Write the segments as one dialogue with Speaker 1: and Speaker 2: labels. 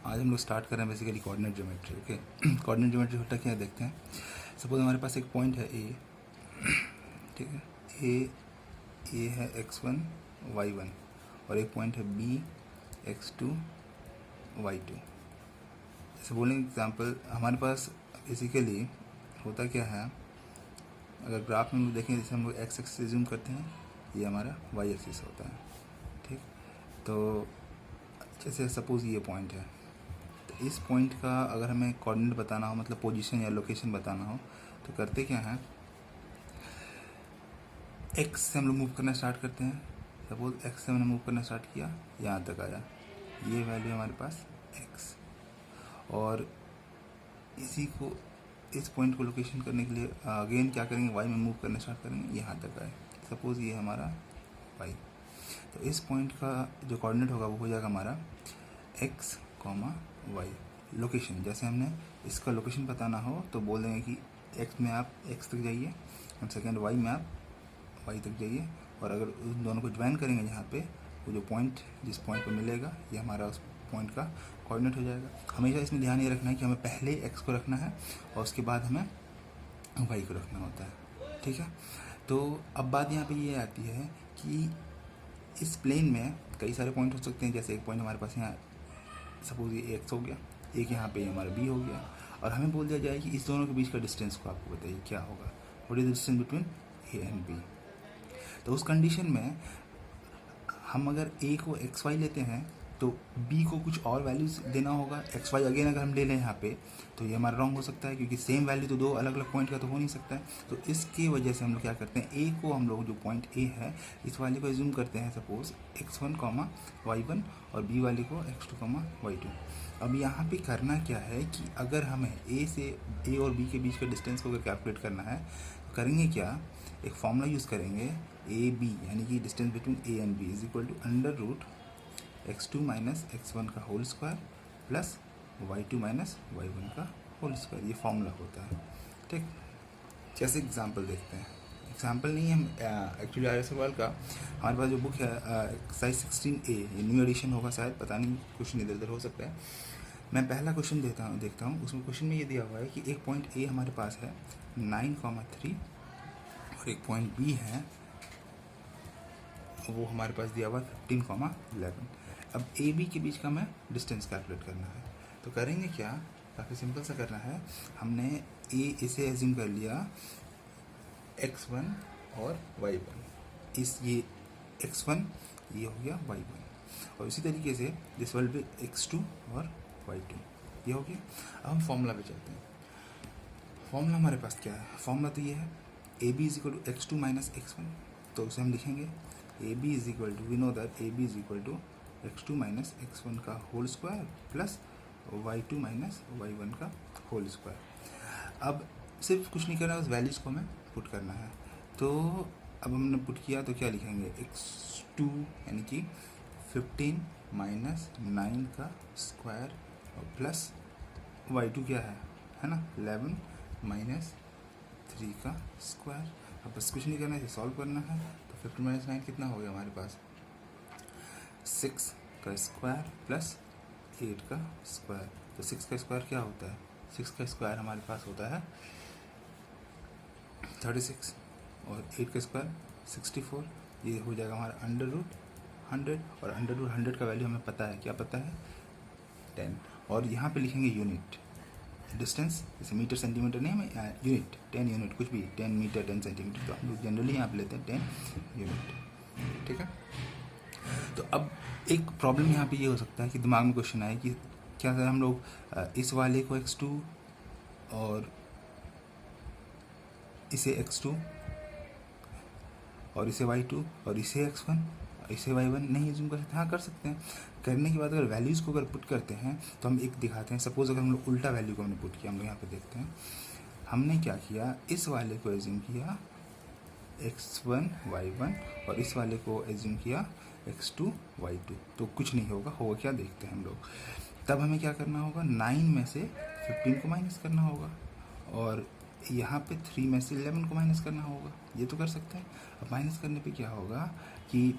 Speaker 1: आज हम लोग स्टार्ट कर रहे हैं basically coordinate geometry. Okay, coordinate geometry होता क्या है देखते हैं। सपोज हमारे पास एक पॉइंट है ए, ठीक है, ए है x1 y1 और एक पॉइंट है b x2 y2। जैसे बोलेंगे एग्जांपल हमारे पास बेसिकली होता क्या है, अगर ग्राफ में हम लोग देखें, जैसे हम लोग एक्स एक्सिस जूम करते हैं, ये हमारा वाई एक्सिस होता है। ठीक, तो जैसे सपोज ये पॉइंट है, तो इस पॉइंट का अगर हमें कोऑर्डिनेट बताना हो, मतलब पोजीशन या लोकेशन बताना हो, तो करते क्या है, एक्स से हम लोग मूव करना स्टार्ट करते हैं। सपोज एक्स से हमने मूव करना स्टार्ट किया, यहाँ तक आया, ये वैल्यू हमारे पास एक्स, और इसी को, इस पॉइंट को लोकेशन करने के लिए अगेन क्या करेंगे, वाई में मूव करना स्टार्ट करेंगे, यहाँ तक आए। सपोज ये हमारा वाई, तो इस पॉइंट का जो कोऑर्डिनेट होगा वो हो जाएगा हमारा एक्स कॉमा वाई। लोकेशन, जैसे हमने इसका लोकेशन बताना हो तो बोल देंगे कि एक्स में आप एक्स तक जाइए और सेकेंड वाई में आप वाई तक जाइए, और अगर उन दोनों को ज्वाइन करेंगे यहाँ पे, वो जो पॉइंट जिस पॉइंट पर मिलेगा ये हमारा उस पॉइंट का कोऑर्डिनेट हो जाएगा। हमेशा इसमें ध्यान ये रखना है कि हमें पहले एक्स को रखना है और उसके बाद हमें वाई को रखना होता है। ठीक है, तो अब बात यहाँ पे ये आती है कि इस प्लेन में कई सारे पॉइंट हो सकते हैं। जैसे एक पॉइंट हमारे पास यहाँ, सपोज ये एक्स हो गया, एक यहाँ पे हमारा बी हो गया, और हमें बोल दिया जाए कि इस दोनों के बीच का डिस्टेंस को आपको बताइए क्या होगा, what is the distance between A and B. तो उस कंडीशन में हम अगर ए को एक्स वाई लेते हैं तो बी को कुछ और वैल्यूज देना होगा। एक्स वाई अगेन अगर हम ले लें यहाँ पे, तो ये हमारा रॉन्ग हो सकता है, क्योंकि सेम वैल्यू तो दो अलग अलग पॉइंट का तो हो नहीं सकता है। तो इसकी वजह से हम लोग क्या करते हैं, ए को हम लोग जो पॉइंट ए है इस वाले को एज्यूम करते हैं सपोज x1 कॉमा y1, और बी वाले को x2 कॉमा y2। अब यहाँ पे करना क्या है कि अगर हमें ए और बी के बीच का डिस्टेंस को अगर कैलकुलेट करना है तो करेंगे क्या, एक फॉर्मूला यूज़ करेंगे, ए बी यानी कि distance between A and B is equal to under root x2 minus x1 का whole square plus y2 minus y1 का होल स्क्वायर। ये फॉर्मूला होता है। ठीक, जैसे एग्जांपल देखते हैं, एग्जांपल नहीं, हम एक्चुअली आर एस अग्रवाल का हमारे पास जो बुक है एक्सरसाइज 16A, ये न्यू एडिशन होगा शायद, पता नहीं, क्वेश्चन इधर उधर हो सकता है। मैं पहला क्वेश्चन देखता हूँ। उसमें क्वेश्चन में ये दिया हुआ है कि एक पॉइंट ए हमारे पास है 9,3 और एक पॉइंट बी है वो हमारे पास दिया हुआ है 15,11। अब ए बी के बीच का हमें डिस्टेंस कैलकुलेट करना है। तो करेंगे क्या, काफ़ी सिंपल सा करना है। हमने ए इसे एज्यूम कर लिया x1 और y1, इस ये x1 ये हो गया y1, और इसी तरीके से दिस विल बी x2 और y2, ये हो गया। अब हम फॉर्मूला पे चलते हैं। फॉर्मूला हमारे पास क्या है, फॉर्मूला तो ये है A B is equal to x2 minus x1, तो उसे हम लिखेंगे A B is equal to, we know that A B is equal to x2 minus x1 का whole square plus y2 minus y1 का whole square. अब सिर्फ कुछ नहीं करना, उस वैल्यूज़ को हमें पुट करना है। तो अब हमने पुट किया तो क्या लिखेंगे, x2 यानी कि 15 माइनस 9 का स्क्वायर और प्लस y2 क्या है ना 11 माइनस 3 का स्क्वायर। अब बस कुछ नहीं करना है, इसे सॉल्व करना है। तो 15 माइनस 9 कितना हो गया हमारे पास, 6 का स्क्वायर प्लस 8 का स्क्वायर। तो 6 का स्क्वायर क्या होता है, 6 का स्क्वायर हमारे पास होता है 36, और 8 का स्क्वायर 64। ये हो जाएगा हमारा अंडर रूट 100, और अंडर रूट 100 का वैल्यू हमें पता है, क्या पता है, 10। और यहाँ पे लिखेंगे यूनिट डिस्टेंस, जैसे मीटर सेंटीमीटर नहीं, हमें यूनिट 10 यूनिट, कुछ भी 10 मीटर 10 सेंटीमीटर, तो हम लोग जनरली यहाँ पे लेते हैं 10 यूनिट। ठीक है, तो अब एक प्रॉब्लम यहाँ पे ये हो सकता है कि दिमाग में क्वेश्चन आए कि क्या अगर हम लोग इस वाले को x2 और इसे x2 और इसे y2 और इसे x1 और इसे y1 नहीं एज्यूम कर सकते। हाँ, कर सकते हैं। करने के बाद अगर वैल्यूज़ को अगर पुट करते हैं तो हम एक दिखाते हैं। सपोज अगर हम लोग उल्टा वैल्यू को हमने पुट किया, हम लोग यहाँ पे देखते हैं, हमने क्या किया, इस वाले को एज्यूम किया x1 y1 और इस वाले को एज्यूम किया x2 y2। तो कुछ नहीं होगा, क्या देखते हैं हम लोग। तब हमें क्या करना होगा, 9 में से 15 को माइनस करना होगा, और यहाँ पे 3 में से 11 को माइनस करना होगा। ये तो कर सकते हैं। अब माइनस करने पे क्या होगा कि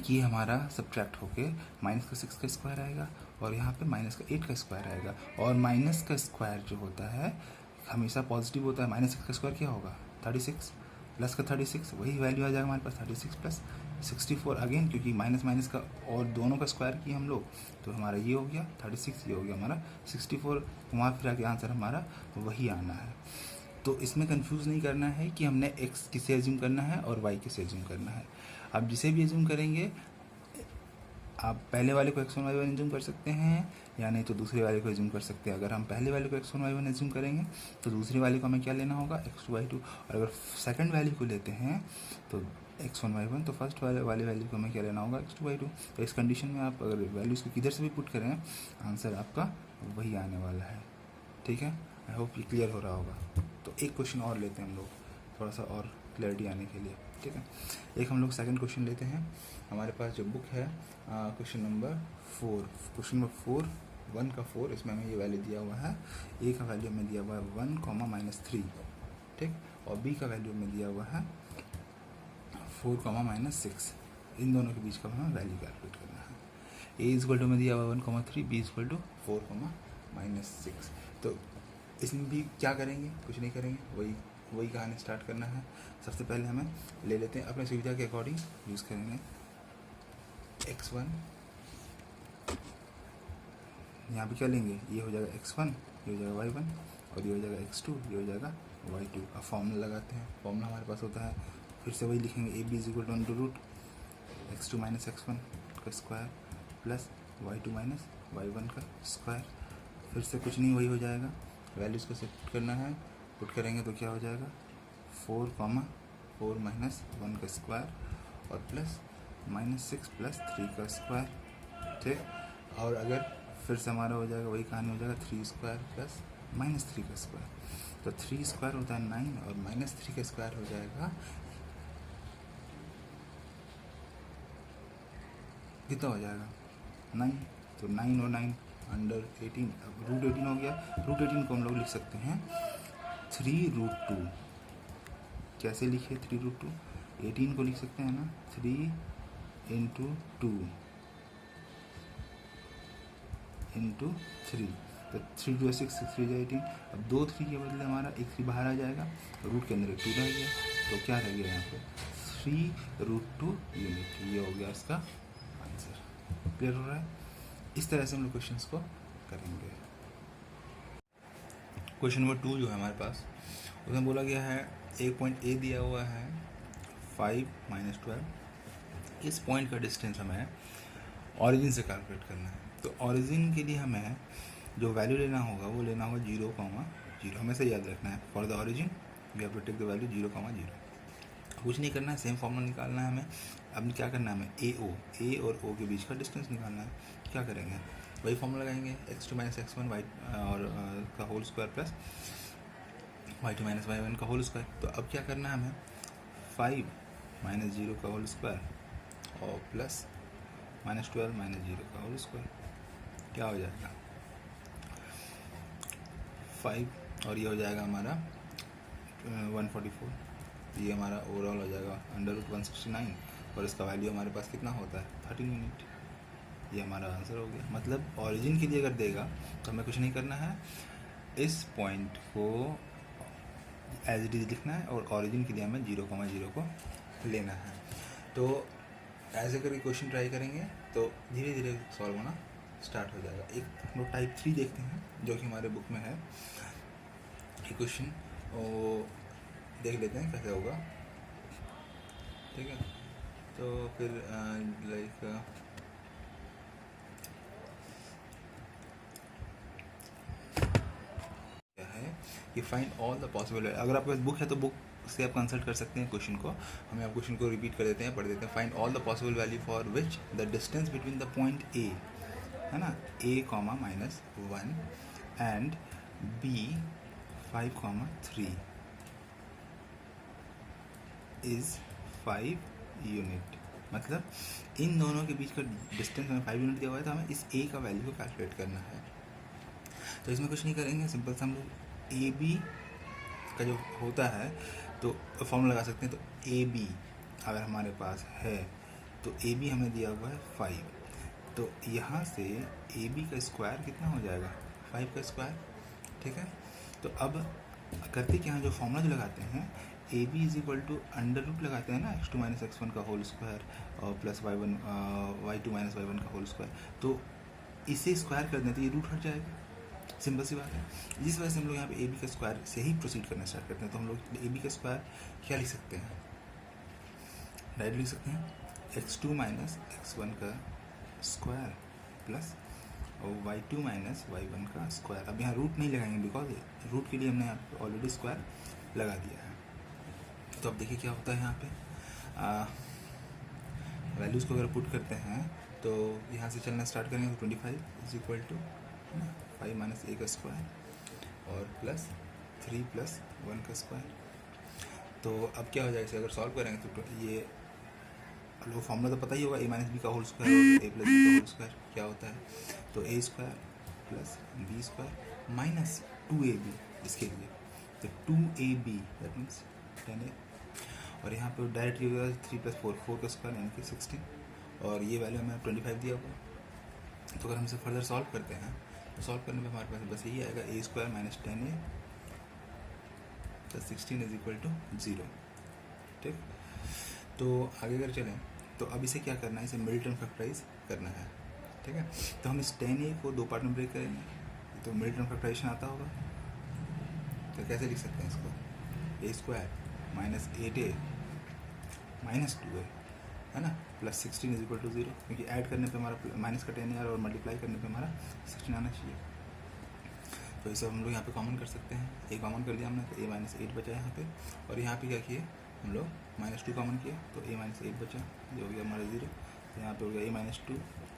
Speaker 1: ये हमारा सब्ट्रैक्ट होके माइनस का 6 का स्क्वायर आएगा और यहाँ पे माइनस का 8 का स्क्वायर आएगा। और माइनस का स्क्वायर जो होता है हमेशा पॉजिटिव होता है। माइनस का स्क्वायर क्या होगा 36, प्लस का 36, वही वैल्यू आ जाएगा हमारे पास 36 प्लस 64 अगेन, क्योंकि माइनस माइनस का और दोनों का स्क्वायर किए हम लोग, तो हमारा ये हो गया 36, ये हो गया हमारा 64। वहाँ फिर आगे आंसर हमारा वही आना है। तो इसमें कंफ्यूज नहीं करना है कि हमने x किसे एज्यूम करना है और y किसे एज्यूम करना है। आप जिसे भी एज्यूम करेंगे आप पहले वाले को x1 y1 एज्यूम कर सकते हैं, या नहीं तो दूसरे वाले को एज्यूम कर सकते हैं। अगर हम पहले वाले को x1 y1 एज्यूम करेंगे तो दूसरे वाले को हमें क्या लेना होगा x2 y2, और अगर सेकंड वैल्यू को लेते हैं तो x1 y1 तो फर्स्ट वाले वैल्यू को हमें क्या लेना होगा x2 y2। तो इस कंडीशन में आप अगर वैल्यूज़ को किधर से भी पुट करें आंसर आपका वही आने वाला है। ठीक है, आई होप ये क्लियर हो रहा होगा। तो एक क्वेश्चन और लेते हैं हम लोग थोड़ा सा और क्लैरिटी आने के लिए। ठीक है, एक हम लोग सेकंड क्वेश्चन लेते हैं। हमारे पास जो बुक है क्वेश्चन नंबर 4, क्वेश्चन नंबर 4 1 का 4, इसमें हमें ये वैल्यू दिया हुआ है। ए का वैल्यू हमें दिया हुआ है 1, -3, ठीक, और बी का वैल्यू हमें दिया हुआ है 4, -6। इन दोनों के बीच का हमें वैल्यू कैलकुलेट करना है। ए इजक्वल टू में दिया हुआ 1, 3, बी इजक्वल टू 4, -6। तो इसमें भी क्या करेंगे, कुछ नहीं करेंगे, वही कहानी स्टार्ट करना है। सबसे पहले हमें ले लेते हैं अपने सुविधा के अकॉर्डिंग यूज़ करेंगे x1, यहाँ पे क्या लेंगे, ये हो जाएगा x1, ये हो जाएगा y1, और ये हो जाएगा x2, ये हो जाएगा y2। अब फॉर्मूला लगाते हैं। फॉर्मूला हमारे पास होता है, फिर से वही लिखेंगे a b = x2 - x1 का स्क्वायर प्लस y2 - y1 का स्क्वायर। फिर से कुछ नहीं, वही हो जाएगा। वैल्यूज़ को सेट करना है, पुट करेंगे तो क्या हो जाएगा 4, 4 - 1 का स्क्वायर और प्लस -6 + 3 का स्क्वायर। ठीक, और अगर फिर से हमारा हो जाएगा वही कहानी हो जाएगा 3 स्क्वायर प्लस -3 का स्क्वायर। तो 3 स्क्वायर होता है 9 और -3 का स्क्वायर हो जाएगा कितना हो जाएगा 9। तो 9 और 9 अंडर 18, अब √18 हो गया। √18 को हम लोग लिख सकते हैं 3√2। कैसे लिखे 3√2, 18 को लिख सकते हैं ना 3 × 2 × 3, तो 3 × 6, 6 × 18। अब 2 3 के बदले हमारा एक 3 बाहर आ जाएगा, रूट के अंदर एक 2 रह गया, तो क्या रह गया यहाँ पे 3√2 यूनिट। ये हो गया इसका आंसर। क्लियर हो रहा है? इस तरह से हम लोग क्वेश्चंस को करेंगे। क्वेश्चन नंबर 2 जो है हमारे पास, उसमें बोला गया है एक पॉइंट ए दिया हुआ है 5 - 12। इस पॉइंट का डिस्टेंस हमें ऑरिजिन से कैलकुलेट करना है। तो ऑरिजिन के लिए हमें जो वैल्यू लेना होगा वो लेना होगा 0, 0। हमेशा याद रखना है for the origin we have to take the value 0, 0। कुछ नहीं करना है, सेम फॉर्मूला निकालना है हमें। अब क्या करना है हमें ए और ओ के बीच का डिस्टेंस निकालना है। क्या करेंगे, वही फॉर्मूला लगाएंगे x2 - x1 y और का whole square plus y2 - y1 का होल स्क्वायर। तो अब क्या करना है हमें 5 - 0 का होल स्क्वायर और प्लस -12 - 0 का होल स्क्वायर। क्या हो जाएगा 5, और ये हो जाएगा हमारा 144। ये हमारा ओवरऑल हो जाएगा √169, और इसका वैल्यू हमारे पास कितना होता है 13 यूनिट। ये हमारा आंसर हो गया। मतलब ऑरिजिन के लिए अगर देगा तो हमें कुछ नहीं करना है, इस पॉइंट को एज इट इज लिखना है, और ऑरिजिन के लिए हमें 0, 0 को लेना है। तो ऐसे करके क्वेश्चन ट्राई करेंगे तो धीरे धीरे सॉल्व होना स्टार्ट हो जाएगा। एक हम लोग टाइप 3 देखते हैं जो कि हमारे बुक में है। ये क्वेश्चन वो देख लेते हैं कैसे होगा। ठीक है, तो फिर लाइक क्या है कि फाइंड ऑल द पॉसिबल। अगर आपके पास बुक है तो बुक से आप कंसल्ट कर सकते हैं क्वेश्चन को। हमें आप क्वेश्चन को रिपीट कर देते हैं, पढ़ देते हैं। Find all the possible value for which the distance between the point A, है ना, a, -1 and b 5, 3 is 5 unit. मतलब इन दोनों के बीच का डिस्टेंस हमें 5 यूनिट दिया हुआ है, तो हमें इस a का वैल्यू को कैलकुलेट करना है। तो इसमें कुछ नहीं करेंगे, सिंपल सा हम लोग ए बी का जो होता है तो फॉर्मूला लगा सकते हैं। तो ए बी अगर हमारे पास है तो ए बी हमें दिया हुआ है 5, तो यहाँ से ए बी का स्क्वायर कितना हो जाएगा 5 का स्क्वायर, ठीक है। तो अब करते क्या है, जो फॉर्मूला जो लगाते हैं A B is equal to under root लगाते हैं ना x2 माइनस x1 का होल स्क्वायर और प्लस y2 माइनस y1 का होल स्क्वायर, तो इसे स्क्वायर कर दें तो ये रूट हट जाएगा, सिंपल सी बात है। जिस वजह से हम लोग यहाँ पे ए बी का स्क्वायर से ही प्रोसीड करना स्टार्ट करते हैं। तो हम लोग ए बी का स्क्वायर क्या लिख सकते हैं, राइट लिख सकते हैं x2 माइनस x1 का स्क्वायर प्लस और y2 माइनस y1 का स्क्वायर। अब यहाँ रूट नहीं लगाएंगे बिकॉज रूट के लिए हमने यहाँ पे ऑलरेडी स्क्वायर लगा दिया है। तो अब देखिए क्या होता है यहाँ पे, वैल्यूज़ को अगर पुट करते हैं तो यहाँ से चलना स्टार्ट करेंगे तो 25 इज इक्वल टू 5 माइनस ए का स्क्वायर और प्लस 3 प्लस 1 का स्क्वायर। तो अब क्या हो जाएगा, इसे अगर सॉल्व करेंगे तो ये लोग फॉर्मूला तो पता ही होगा, ए माइनस बी का होल स्क्वायर और ए प्लस बी का होल स्क्वायर क्या होता है, तो A square plus B square minus 2ab इसके लिए, तो 2ab दैट मीन्स 10a, और यहाँ पे डायरेक्टली हो जाएगा 3 प्लस 4 का स्क्वायर यानी कि 16, और ये वैल्यू हमें 25 दिया हुआ। तो अगर हम इसे फर्दर सॉल्व करते हैं तो सॉल्व करने में हमारे पास बस यही आएगा A square minus 10a plus 16 is equal to 0, ठीक। तो आगे अगर चलें तो अब इसे क्या करना है, इसे मिडिल टर्म फैक्टराइज करना है, ठीक है। तो हम इस 10a को 2 पार्ट में ब्रेक करेंगे, तो मिडिल टर्म फैक्टराइजेशन आता होगा, तो कैसे लिख सकते हैं इसको, ए square minus 8a minus 2a है ना प्लस 16 इज इक्वल टू 0, क्योंकि ऐड करने पे हमारा माइनस का 10 और मल्टीप्लाई करने पे हमारा 16 आना चाहिए। तो इसे हम लोग यहाँ पे कॉमन कर सकते हैं, ए कॉमन कर दिया हमने तो ए माइनस 8 बचा यहाँ पे, और यहाँ पे क्या किए हम लोग माइनस 2 कॉमन किया तो ए माइनस 8 बचा, जो हो गया हमारा 0। तो यहाँ पे हो गया ए माइनस 2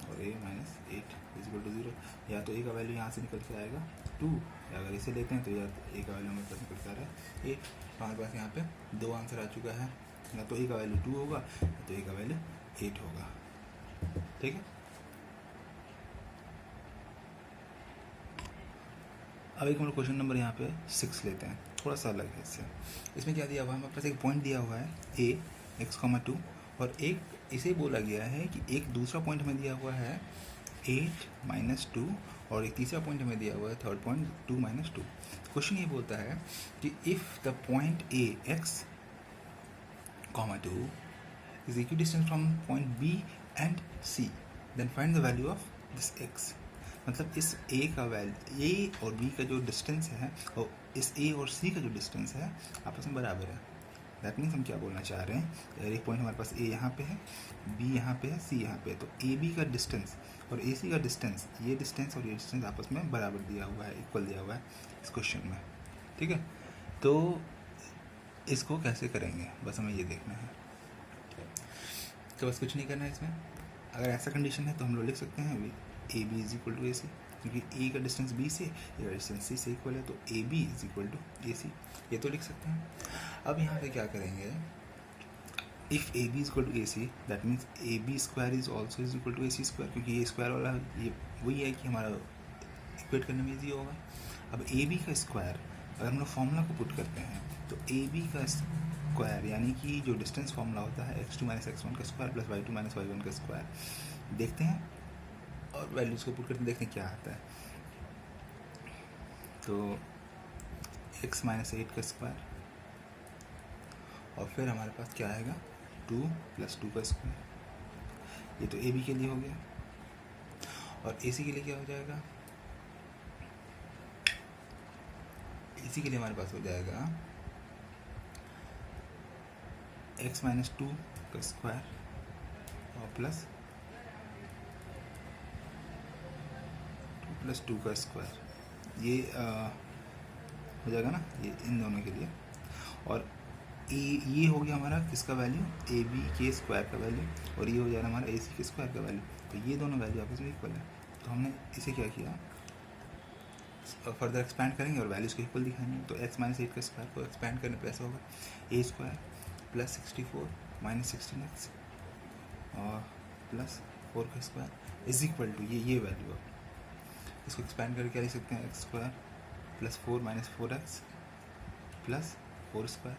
Speaker 1: और ए माइनस 8 इज इक्वल टू 0। या तो ए का वैल्यू यहाँ से निकल के आएगा 2, या अगर इसे लेते हैं तो या ए का वैल्यू हमारे पास निकल के आ रहा है 8। हमारे पास यहाँ पे 2 आंसर आ चुका है, या तो ए का वैल्यू 2 होगा या तो ए का वैल्यू 8 होगा, ठीक है। अब एक हम लोग क्वेश्चन नंबर यहाँ पे 6 लेते हैं, थोड़ा सा अलग है इससे। इसमें क्या दिया हुआ है, हमारे पास एक पॉइंट दिया हुआ है a x, 2, और एक इसे बोला गया है कि एक दूसरा पॉइंट हमें दिया हुआ है 8 माइनस 2, और एक तीसरा पॉइंट हमें दिया हुआ है थर्ड पॉइंट 2 माइनस 2। क्वेश्चन ये बोलता है कि if the point a x, 2 is equidistant from point b and c, then find the value of this x। मतलब इस a का वैल्यू, a और b का जो डिस्टेंस है और इस a और c का जो डिस्टेंस है आपस में बराबर है। दैट मीन्स हम क्या बोलना चाह रहे हैं, अगर एक पॉइंट हमारे पास a यहाँ पे है, b यहाँ पे है, c यहाँ पे है, तो ए बी का डिस्टेंस और ए सी का डिस्टेंस, ये डिस्टेंस और ये डिस्टेंस आपस में बराबर दिया हुआ है, इक्वल दिया हुआ है इस क्वेश्चन में, ठीक है। तो इसको कैसे करेंगे बस हमें ये देखना है, तो बस कुछ नहीं करना है इसमें। अगर ऐसा कंडीशन है तो हम लोग लिख सकते हैं A B is equal to A C, क्योंकि ए का डिस्टेंस बी से, ए का डिस्टेंस सी से इक्वल है, तो A B is equal to A C, ये तो लिख सकते हैं। अब यहाँ पे क्या करेंगे, if A B is equal to A C that means A B square is also is equal to A C square, क्योंकि ये स्क्वायर वाला ये वही है कि हमारा इक्वेट करने में ईजी होगा। अब ए बी का स्क्वायर अगर हम लोग फॉर्मूला को पुट करते हैं तो ए बी का स्क्वायर यानी कि जो डिस्टेंस फॉर्मूला होता है x2 माइनस x1 का square plus y2 minus y1 का स्क्वायर, देखते हैं और वैल्यूज़ को पुट करके देखते हैं क्या आता है। तो x माइनस 8 का स्क्वायर और फिर हमारे पास क्या आएगा 2 प्लस 2 का स्क्वायर, ये तो ए बी के लिए हो गया। और ए सी के लिए क्या हो जाएगा, ए सी के लिए हमारे पास हो जाएगा x माइनस 2 का स्क्वायर और प्लस 2 का स्क्वायर, ये हो जाएगा ना, ये इन दोनों के लिए। और ये हो गया हमारा किसका वैल्यू, ए बी के स्क्वायर का वैल्यू, और ये हो जाएगा हमारा ए सी के स्क्वायर का वैल्यू। तो ये दोनों वैल्यू आपस में इक्वल है, तो हमने इसे क्या किया, फर्दर एक्सपैंड करेंगे और वैल्यूज़ को इक्वल दिखाएंगे। तो x माइनस 8 का स्क्वायर को एक्सपैंड करने पर ऐसा होगा ए स्क्वायर प्लस 64 माइनस 16x और प्लस 4 का स्क्वायर इज इक्वल टू ये वैल्यू। अब इसको एक्सपैंड करके क्या लिख सकते हैं, x square plus 4 minus 4x plus 4 square,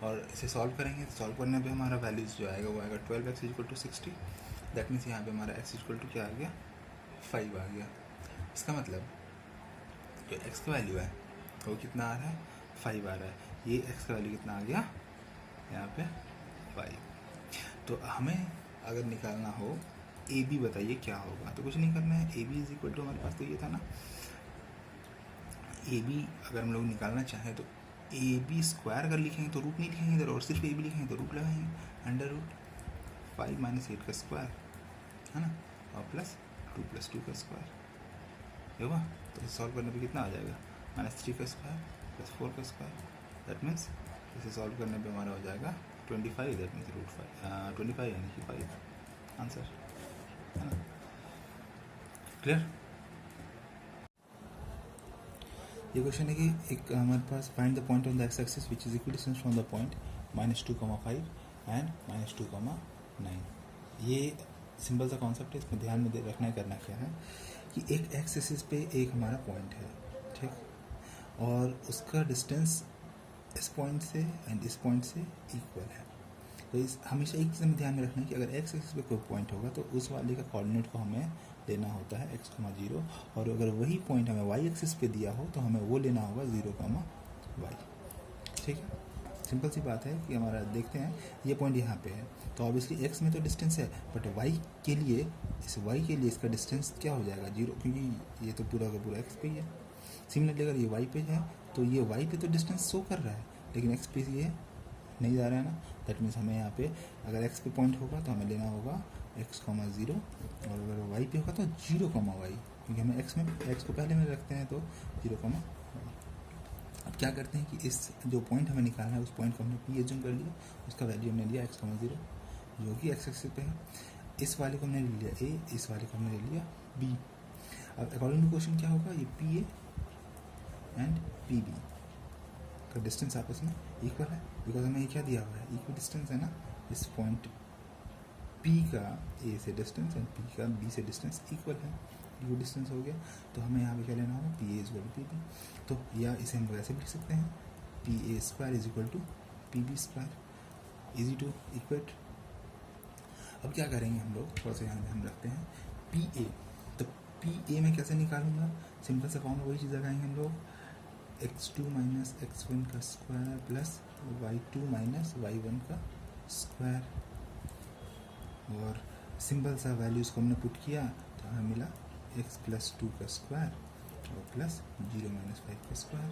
Speaker 1: और इसे सॉल्व करेंगे तो सॉल्व करने पे हमारा वैल्यूज़ जो आएगा वो आएगा 12x equal to 60। That means यहाँ पे हमारा x इक्वल टू क्या आ गया, 5 आ गया। इसका मतलब जो x का वैल्यू है वो कितना आ रहा है, 5 आ रहा है। ये x का वैल्यू कितना आ गया यहाँ पे, 5। तो हमें अगर निकालना हो ए बी, बताइए क्या होगा। तो कुछ नहीं करना है, A B is equal to, हमारे पास तो ये था ना, ए बी अगर हम लोग निकालना चाहें तो ए बी स्क्वायर अगर लिखेंगे तो रूट नहीं लिखेंगे इधर, और सिर्फ ए बी लिखेंगे तो रूट लगाएंगे, अंडर रूट 5 माइनस 8 का स्क्वायर, है ना, और प्लस 2 प्लस 2 का स्क्वायर होगा। तो इसे सॉल्व करने पे कितना आ जाएगा, -3 का स्क्वायर प्लस 4 का स्क्वायर। दैट मीन्स इसे सॉल्व करने पे हमारा हो जाएगा 25, दैट मीन्स रूट 5, 25 यानी कि 5 आंसर, है ना। क्लियर। ये क्वेश्चन है कि एक हमारे पास find the point on the X axis which is equal distance from the point -2,5 and -2,9। ये सिंपल सा कॉन्सेप्ट है, इसमें ध्यान में रखना है, करना क्या है कि एक एक्स एक्सिस पे एक हमारा पॉइंट है, ठीक, और उसका डिस्टेंस इस पॉइंट से एंड इस पॉइंट से इक्वल है। तो इस हमेशा एक चीज़ हमें ध्यान में रखना है कि अगर एक्स एक्सिस पे कोई पॉइंट होगा तो उस वाले का कोऑर्डिनेट को हमें लेना होता है x,0, और अगर वही पॉइंट हमें y एक्सिस पे दिया हो तो हमें वो लेना होगा 0,y। ठीक है, सिंपल सी बात है कि हमारा देखते हैं ये पॉइंट यहाँ पे है, तो ऑब्वियसली x में तो डिस्टेंस है, बट y के लिए, इस y के लिए इसका डिस्टेंस क्या हो जाएगा, 0, क्योंकि ये तो पूरा का पूरा x पे ही है। सिमिलरली अगर ये y पे है तो ये y पे तो डिस्टेंस शो कर रहा है, लेकिन x पे ये नहीं जा रहा है ना। दैट मीन्स हमें यहाँ पे अगर x पे पॉइंट होगा तो हमें लेना होगा x,0, और अगर y पे होगा तो 0,y, क्योंकि हमें x को पहले में रखते हैं तो 0,y। अब क्या करते हैं कि इस जो पॉइंट हमें निकालना है उस पॉइंट को हमने p एज्यूम कर लिया, उसका वैल्यू हमने लिया x,0 जो कि x एक्सिस पे है। इस वाले को हमने ले लिया a, इस वाले को हमने ले लिया b। अब अकॉर्डिंग टू क्वेश्चन क्या होगा, ये pa एंड pb का डिस्टेंस आपस में इक्वल है, बिकॉज हमें ये क्या दिया हुआ है, इक्वल डिस्टेंस है ना। इस पॉइंट P का A से डिस्टेंस एंड P का B से डिस्टेंस इक्वल है, इक्वल डिस्टेंस हो गया। तो हमें यहाँ पे क्या लेना होगा, PA is equal to PB। तो या इसे हम वैसे भी लिख सकते हैं, PA square is equal to PB square, easy to equate. अब क्या करेंगे हम लोग, थोड़ा सा यहाँ ध्यान रखते हैं, PA, तो PA में कैसे निकालूंगा, सिंपल सा फॉर्म वही चीज़ लगाएंगे हम लोग, x2 माइनस x1 का square plus y2 minus y1 का स्क्वायर, और सिंपल सा वैल्यूज़ को हमने पुट किया तो हमें मिला x प्लस 2 का स्क्वायर और प्लस 0 माइनस 5 का स्क्वायर।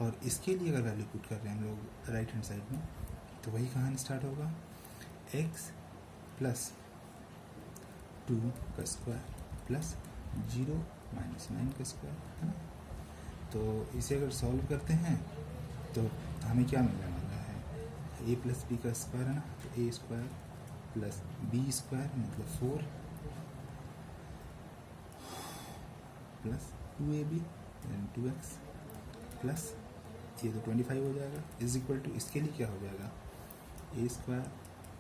Speaker 1: और इसके लिए अगर वैल्यू पुट कर रहे हैं हम लोग राइट हैंड साइड में, तो वही कहाँ स्टार्ट होगा, x प्लस 2 का स्क्वायर प्लस 0 माइनस 9 का स्क्वायर, है ना। तो इसे अगर सॉल्व करते हैं तो हमें क्या मिलने वाला है, a प्लस बी का स्क्वायर है ना, तो a square plus B square मतलब 4 प्लस 2ab यानी 2x प्लस ये तो 25 हो जाएगा, इज इक्वल टू इसके लिए क्या हो जाएगा, a square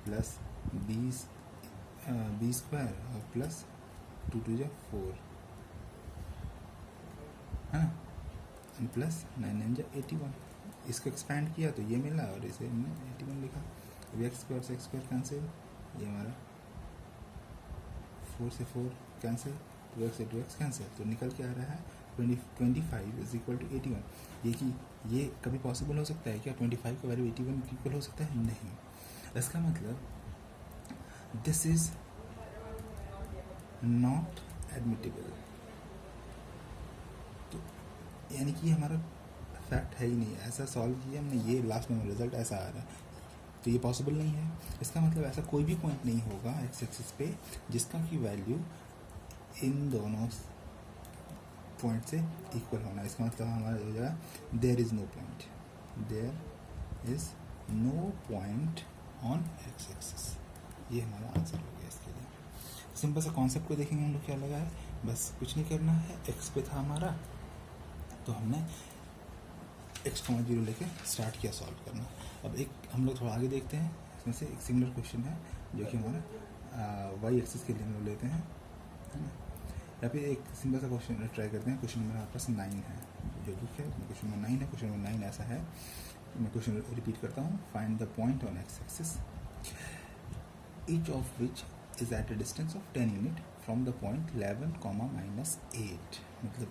Speaker 1: plus B square और प्लस 2 2 जा 4, है ना, प्लस 9 9 जा 81। इसको एक्सपैंड किया तो ये मिला और इसे हमने 81 लिखा। अब एक्स स्क्वायर से एक्स स्क्वायर कैंसिल, ये हमारा 4 से 4 कैंसिल, 2x से 2x कैंसिल, तो निकल के आ रहा है 25 इज इक्वल टू 81। ये कि ये कभी पॉसिबल हो सकता है क्या, 25 का वैल्यू 81 इक्वल हो सकता है, नहीं। इसका मतलब दिस इज नॉट एडमिटेबल, तो यानी कि हमारा फैक्ट है ही नहीं, ऐसा सॉल्व किया हमने, ये लास्ट में रिजल्ट ऐसा आ रहा है, तो ये पॉसिबल नहीं है। इसका मतलब ऐसा कोई भी पॉइंट नहीं होगा एक्स एक्सिस पे जिसका की वैल्यू इन दोनों पॉइंट से इक्वल होना। इसका मतलब हमारा हो जाएगा there is no point, there is no point on X axis. ये हमारा आंसर हो गया इसके लिए। सिंपल सा कॉन्सेप्ट को देखेंगे हम लोग क्या लगा है, बस कुछ नहीं करना है, एक्स पे था हमारा तो हमने x,0 लेके स्टार्ट किया सॉल्व करना। अब एक हम लोग थोड़ा आगे देखते हैं, इसमें से एक सिमिलर क्वेश्चन है जो कि हमारा y एक्सिस के लिए हम लोग लेते हैं, है ना। या फिर एक सिंपल सा क्वेश्चन ट्राई करते हैं। क्वेश्चन नंबर आपके पास 9 है, जो बुक है क्वेश्चन नंबर 9 है। क्वेश्चन नंबर 9 ऐसा है मैं क्वेश्चन रिपीट करता हूँ. Find the point on X axis each of which is at a distance of 10 unit from the point 11, -8. मतलब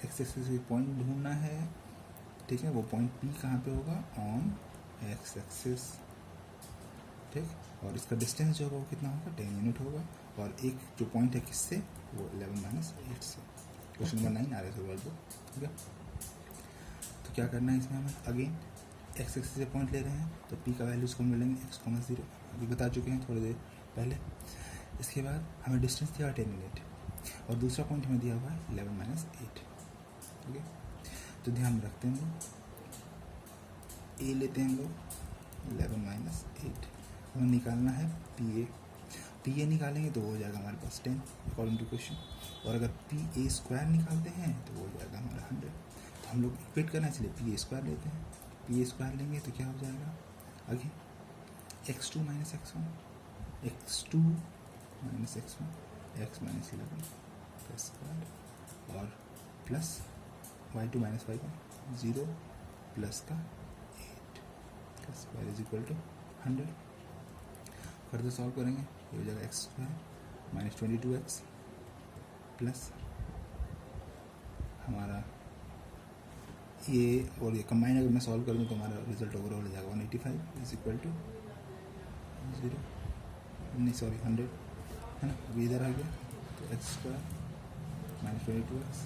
Speaker 1: एक्स एक्सिस से पॉइंट ढूंढना है. ठीक है, वो पॉइंट पी कहाँ पे होगा? On X axis. ठीक, और इसका डिस्टेंस जो होगा वो कितना होगा? 10 यूनिट होगा. और एक जो पॉइंट है किससे? वो 11 - 8 से. क्वेश्चन नंबर 9 आ रहा है सवाल को. ठीक है, तो क्या करना है इसमें हमें? अगेन एक्स एक्सिस से पॉइंट ले रहे हैं तो पी का वैल्यूज को मिलेंगे x, 0 अभी बता चुके हैं थोड़ी देर पहले. इसके बाद हमें डिस्टेंस दिया 10 यूनिट और दूसरा पॉइंट हमें दिया हुआ है 11 - 8. ठीक है, तो ध्यान में रखते हैं हम लोग ए लेते हैं हम लोग 11 - 8. हमें निकालना है पी ए निकालेंगे तो वो हो जाएगा हमारे पास 10 अकॉर्डिंग टू क्वेश्चन. और अगर पी ए स्क्वायर निकालते हैं तो वो हो जाएगा हमारा 100. तो हम लोग इक्वेट करना है इसलिए पी ए स्क्वायर लेते हैं. पी ए स्क्वायर लेंगे तो क्या हो जाएगा? आगे x2 - x1, x2 - x1, x - 11 का स्क्वायर और प्लस y2 - y1 0 प्लस का 8 का square is equal to 100. Further solve करेंगे, ये हो जाएगा x² - 22x प्लस हमारा ये और ये कंबाइन अगर मैं सॉल्व कर दूँ तो हमारा रिजल्ट ओवरऑल हो जाएगा 185 इज इक्वल टू 0 नहीं सॉरी 100 है ना. अभी इधर आ गया तो x² - 22x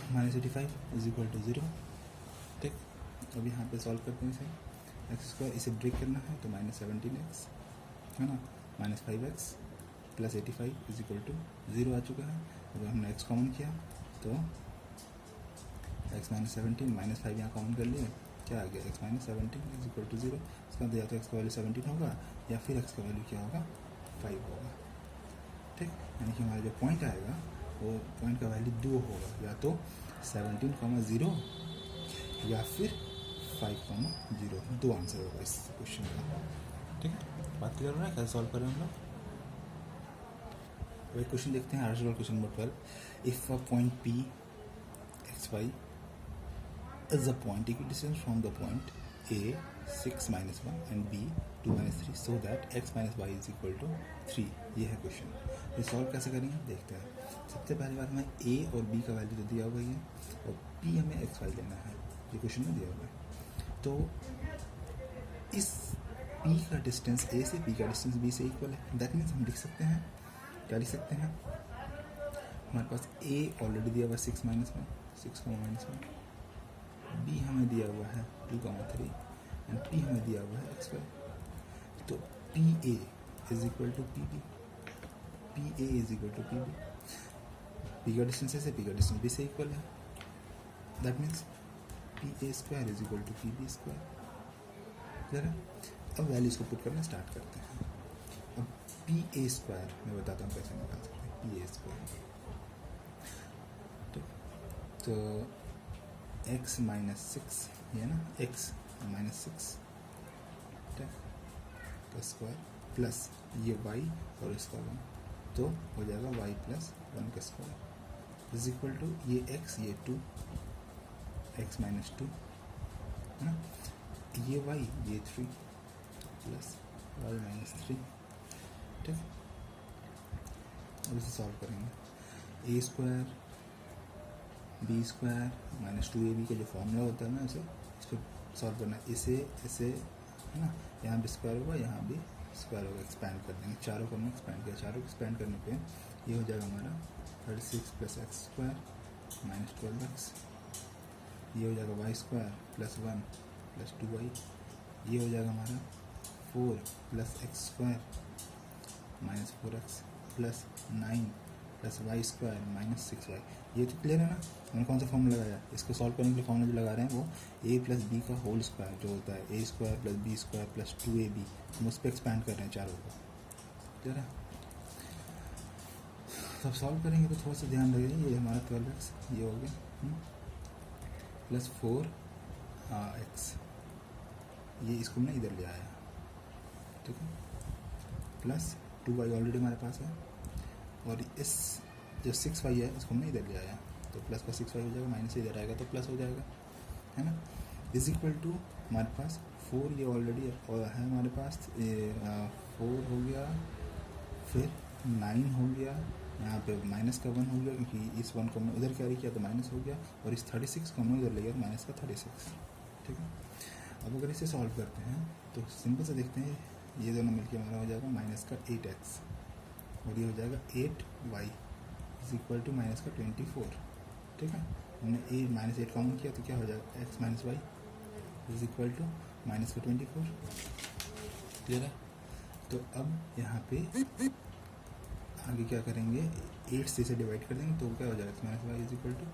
Speaker 1: - 85 is equal to 0. ठीक, अब यहाँ पे सॉल्व करते हैं इसे. x² इसे ब्रेक करना है तो -17x है ना, -5x plus 85 is equal to 0 आ चुका है. अगर हमने x कॉमन किया तो x - 17 -5 यहाँ कॉमन कर लिए, क्या आ गया? x - 17 is equal to 0. इसका या तो x का वैल्यू 17 होगा या फिर x का वैल्यू क्या होगा? 5 होगा. ठीक, यानी कि हमारा जो पॉइंट आएगा वो पॉइंट का वैल्यू 2 होगा, या तो 17, 0 या फिर 5, 0. 2 आंसर होगा इस क्वेश्चन का. ठीक है, बात क्लियर हो रहा है? कैसे सॉल्व करें हम लोग? वही क्वेश्चन देखते हैं. Article question number 12. If a point P XY is a point equidistant from the point A 6 - 1 and B 2 - 3 so that x - y is equal to 3. ये है क्वेश्चन. ये सॉल्व कैसे करेंगे देखते हैं. सबसे पहली बात हमें A और B का वैल्यू तो दिया हुआ ही है और P हमें XY लेना है, ये क्वेश्चन में दिया हुआ है. तो इस P का डिस्टेंस A से P का डिस्टेंस B से इक्वल है. दैट मीन्स हम लिख सकते हैं, क्या लिख सकते हैं? हमारे पास A ऑलरेडी दिया हुआ है 6 - 1 -1, B हमें दिया हुआ है 2, 3 एंड P हमें दिया हुआ है XY. तो PA is equal to PB, PA is equal to PB. P का डिस्टेंस से P का डिस्टेंस B से इक्वल है. That means PA² is equal to PB². Clear है? अब वैल्यूज को पुट करना स्टार्ट करते हैं. अब PA² मैं बताता हूँ कैसे निकाल सकते हैं. PA², तो x - 6 ये ना, x - 6 का स्क्वायर प्लस ये y और इसका 1 तो हो जाएगा y + 1 का स्क्वायर इज इक्वल टू ये x ये 2 x - 2 है ना, ये y ये 3 प्लस y - 3. ठीक, अब इसे सॉल्व करेंगे. A² B² - 2AB का जो फॉर्मूला होता है ना, इस पर सॉल्व करना है. इसे है ना, यहाँ भी स्क्वायर होगा, यहाँ भी स्क्वायर होगा. एक्सपैंड कर देंगे, चारों को हमने एक्सपैंड किया. चारों को एक्सपैंड करने पे ये हो जाएगा हमारा 36 + x² - 12x. ये हो जाएगा y² + 1 + 2y. ये हो जाएगा हमारा 4 + x² - 4x plus 9 + y² - 6y. ये तो क्लियर है ना. मैंने कौन सा फॉर्मूला लगाया? इसको सॉल्व करने के लिए फॉर्मूला जो लगा रहे हैं वो a + b का होल स्क्वायर जो होता है a² + b² + 2ab. हम उस पर एक्सपैंड कर रहे हैं चारों को. क्लियर है? तब सॉल्व करेंगे तो थोड़ा सा ध्यान रखिए. ये हमारा 12x ये हो गया प्लस 4x, ये इसको हमने इधर ले आया. ठीक है, प्लस 2y ऑलरेडी हमारे पास है और इस जो 6y है इसको हमने इधर ले आया तो प्लस का 6y हो जाएगा, माइनस इधर आएगा तो प्लस हो जाएगा, है ना. इज इक्वल टू हमारे पास 4 ये ऑलरेडी है हमारे पास, 4 हो गया, फिर 9 हो गया, यहाँ पे माइनस का 1 हो गया क्योंकि इस 1 को हमने उधर कैरी किया तो माइनस हो गया, और इस 36 को हमने उधर ले गया माइनस का 36। ठीक है, अब अगर इसे सॉल्व करते हैं तो सिंपल से देखते हैं, ये दोनों मिलकर हमारा हो जाएगा माइनस का 8x, और ये हो जाएगा 8y is equal to minus का 24। ठीक है, हमने -8 कॉमन किया तो क्या हो जाएगा, x minus Y is equal to minus का 24। क्लियर है? तो अब यहाँ पे आगे क्या करेंगे, 8 से इसे डिवाइड कर देंगे तो क्या हो जाएगा, x minus Y is equal to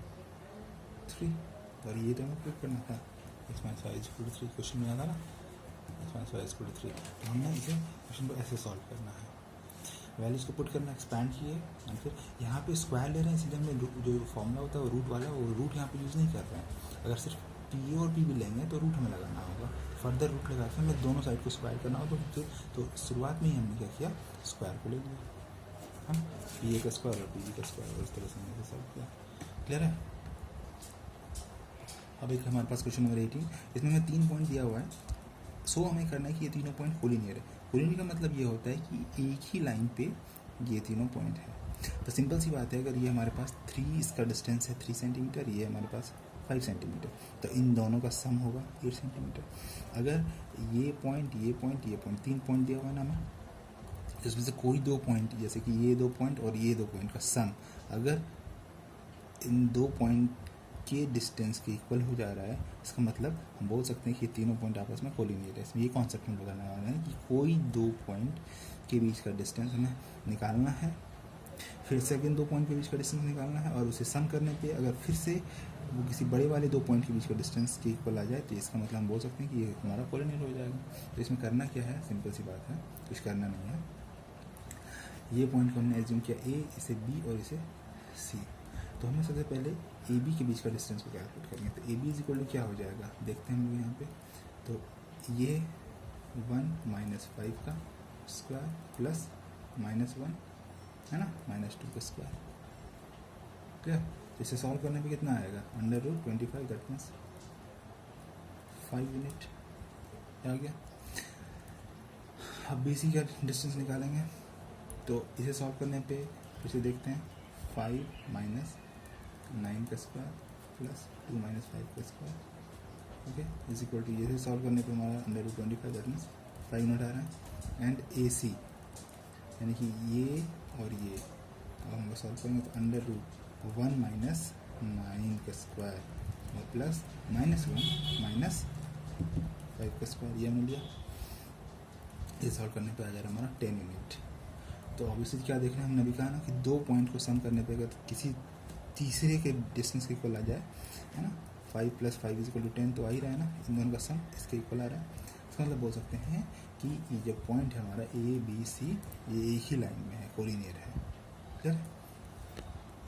Speaker 1: 3, और ये तो हमें प्रूव करना था, x minus Y is equal to 3 question में आता ना, x minus Y is equal to 3। तो हमने इसे क्वेश्चन को ऐसे सॉल्व करना है, वैल्यूज को पुट करना, एक्सपैंड किए, और फिर यहाँ पे स्क्वायर ले रहे हैं, इसलिए हमने जो फॉर्मूला होता है वो रूट वाला, वो रूट यहाँ पे यूज़ नहीं कर रहे हैं। अगर सिर्फ पी और पी भी लेंगे तो रूट हमें लगाना होगा, फर्दर रूट लगा के हमें दोनों साइड को स्क्वायर करना होगा, तो शुरुआत में ही हमने क्या किया, स्क्वायर को ले लिया, हाँ, पी ए का स्क्वायर और पी बी का स्क्वायर, और इस तरह से हमने सॉल्व किया। क्लियर है? अब एक हमारे पास क्वेश्चन नंबर 18, इसमें हमें 3 पॉइंट दिया हुआ है, सो हमें करना है कि ये तीनों पॉइंट कोलिनियर है। कोलिनियर का मतलब ये होता है कि एक ही लाइन पे ये तीनों पॉइंट है। तो सिंपल सी बात है, अगर ये हमारे पास 3 इसका डिस्टेंस है 3 सेंटीमीटर, ये हमारे पास 5 सेंटीमीटर, तो इन दोनों का सम होगा 8 सेंटीमीटर। अगर ये पॉइंट 3 पॉइंट दिया हुआ है ना हमें, इसमें से कोई 2 पॉइंट, जैसे कि ये 2 पॉइंट और ये 2 पॉइंट का सम अगर इन 2 पॉइंट के डिस्टेंस के इक्वल हो जा रहा है, इसका मतलब हम बोल सकते हैं कि तीनों पॉइंट आपस में कोलिनियर है। इसमें ये कॉन्सेप्ट हम बताने वाले हैं कि कोई 2 पॉइंट के बीच का डिस्टेंस हमें निकालना है, फिर सेकंड 2 पॉइंट के बीच का डिस्टेंस निकालना है, और उसे सम करने पे अगर फिर से वो किसी बड़े वाले 2 पॉइंट के बीच का डिस्टेंस के इक्वल आ जाए, तो इसका मतलब हम बोल सकते हैं कि ये हमारा कोलिनियर हो जाएगा। तो इसमें करना क्या है, सिंपल सी बात है, कुछ करना नहीं है। ये पॉइंट को हमने एज्यूम किया ए, इसे बी और इसे सी। तो हमें सबसे पहले ए बी के बीच का डिस्टेंस को कैलकुलेट करेंगे। तो A B is equal to क्या हो जाएगा, देखते हैं हम लोग यहाँ पे। तो ये 1 - 5 का स्क्वायर प्लस -1 है ना, -2 का स्क्वायर। क्लियर? तो इसे सॉल्व करने पे कितना आएगा, √25, दैट मीन्स 5 यूनिट आ गया। अब बी सी का डिस्टेंस निकालेंगे, तो इसे सॉल्व करने पे फिर से देखते हैं, 5 - 9 का स्क्वायर प्लस 2 - 5 का square, okay, is equal to, ये सॉल्व करने पे हमारा √25, दैट मीन्स 5 यूनिट आ रहा है। एंड ए सी यानी कि ये और ये, अब हम लोग सॉल्व करेंगे तो √1 - 9 का स्क्वायर और प्लस -1 - 5 का स्क्वायर, ये हमने लिया। ये सॉल्व करने पे आ जा रहा है हमारा 10 यूनिट। तो ऑब्वियसली क्या देख रहे हैं, हमने अभी कहा ना कि 2 पॉइंट को सम करने पे अगर किसी तीसरे के डिस्टेंस के इक्वल आ जाए, है ना, 5 + 5 = 10 तो आ ही रहा है ना, इन दोनों का सम इसके इक्वल आ रहा है। इसका मतलब बोल सकते हैं कि ये जो पॉइंट है हमारा ए बी सी, ये एक ही लाइन में है, कोलिनियर है। क्लियर?